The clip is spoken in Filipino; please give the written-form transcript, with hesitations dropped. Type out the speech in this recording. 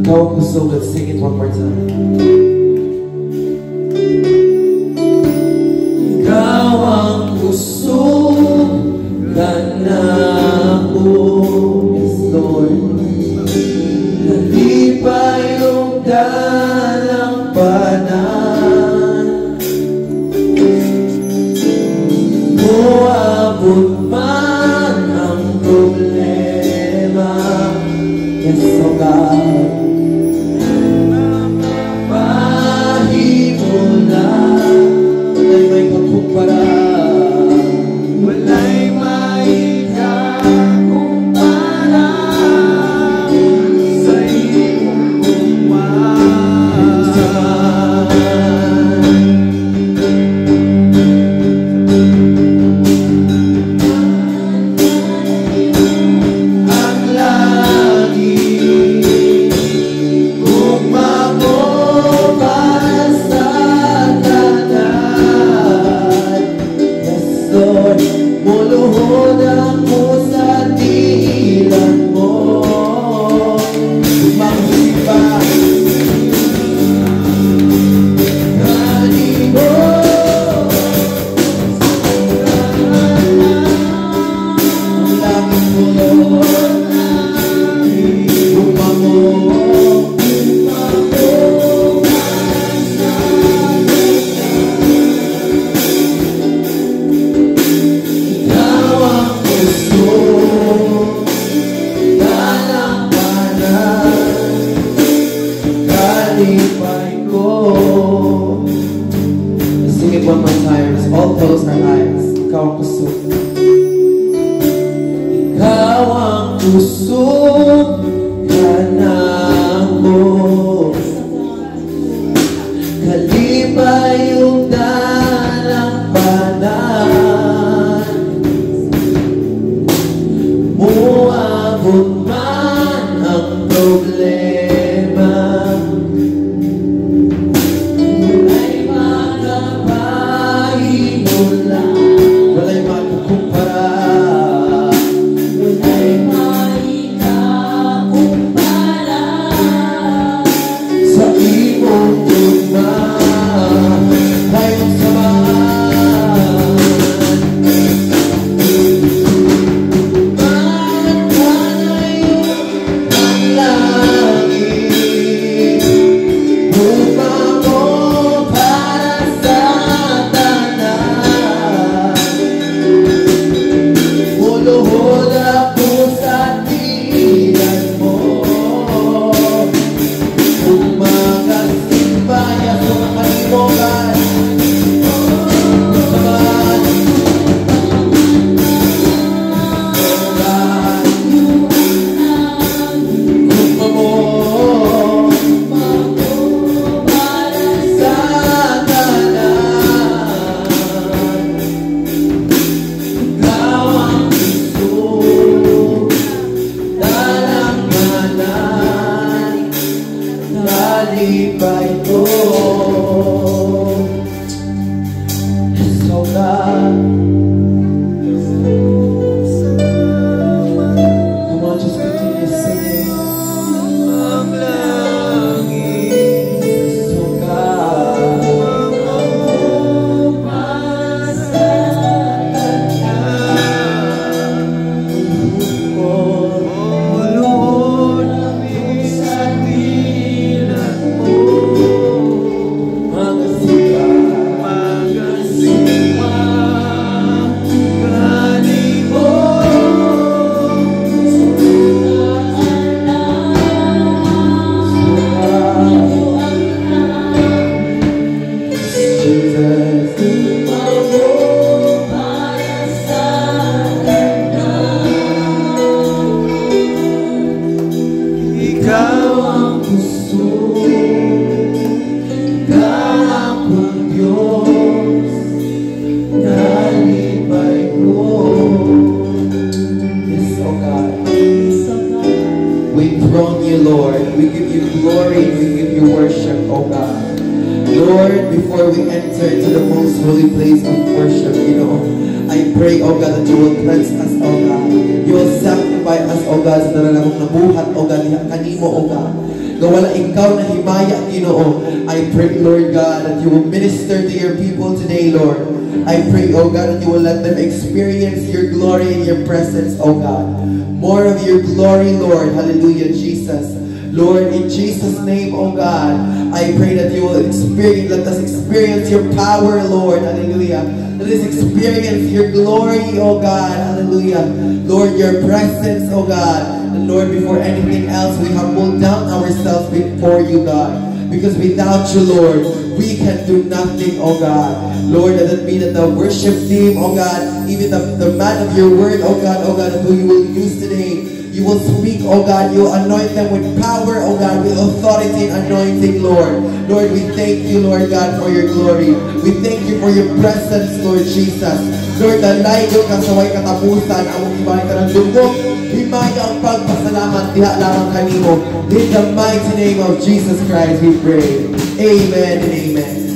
Ikaw ang gusto. Let's sing it one more time. Ikaw ang gusto ka na ako. Yes, Lord. Hindi pa yung dalang panan. Muabot man ang problema. Yes, oh God. Mahimo na. Wala'y may kakumpara. Wala'y may kakumpara sa iyong kumahal. Ang langit gumamo para sa tanan. Yes, Lord, muluhod ako sa dilan mo. Gumamit pa kanino. Ang langit mo, gumamo. Ikaw ang gusto, dalang panan, kalipay ko. Let's sing it one more time. Let's all close our eyes. Ikaw ang gusto. Ikaw ang gusto ka na ako. Kalipay yung dalang panan. Muabot man ang problema. Wala'y makapahimo lang. Wala'y makukumpara. Wala'y maikakumpara sa iyong tugma. Tayong samahan. Pagkanayon ang langit, gumamo para sa tanan. Muluhod ako sa dilan mo. Umagasimbaya sa kalimutan. Samahan. Gumamo para sa tanan. Ikaw ang gusto, dalang panan, kalipay ko. So God, come on, just continue singing. Ang langit, so God, para sa tanan. Lord, sa dilan mo. Magasimba kanino. Jesus, ikaw ang gusto, ikaw ang Diyos, kalipay ko. Yes, oh God. We throne you, Lord. We give you glory. We give you worship, oh God. Lord, before we enter to the most holy place of worship, I pray, oh God, that you will cleanse us, oh God. You will sanctify us, oh God, sa nalalabong nabuhat, oh God, kanimo, oh God. na wala ikaw na himaya, Ginoo. I pray, Lord God, that you will minister to your people today, Lord. I pray, oh God, that you will let them experience your glory and your presence, oh God. More of your glory, Lord. Hallelujah, Jesus. Lord, in Jesus' name, oh God, I pray that you will let us experience your power, Lord. Hallelujah. Let us experience your glory, oh God. Hallelujah. Lord, your presence, oh God. And Lord, before anything else, we humble down ourselves before you, God. Because without you, Lord, we can do nothing, oh God. Lord, does it mean that the worship team, oh God, even the man of your word, oh God, who you will use today, you will speak, oh God, you will anoint them with power, oh God, with authority and anointing, Lord. Lord, we thank you, Lord God, for your glory. We thank you for your presence, Lord Jesus. Lord, dalay yung kasaway katapusan, among ibalik ka ng dugong, himaya ang pagpasalamat, diha lamang kanimo. In the mighty name of Jesus Christ, we pray. Amen and amen.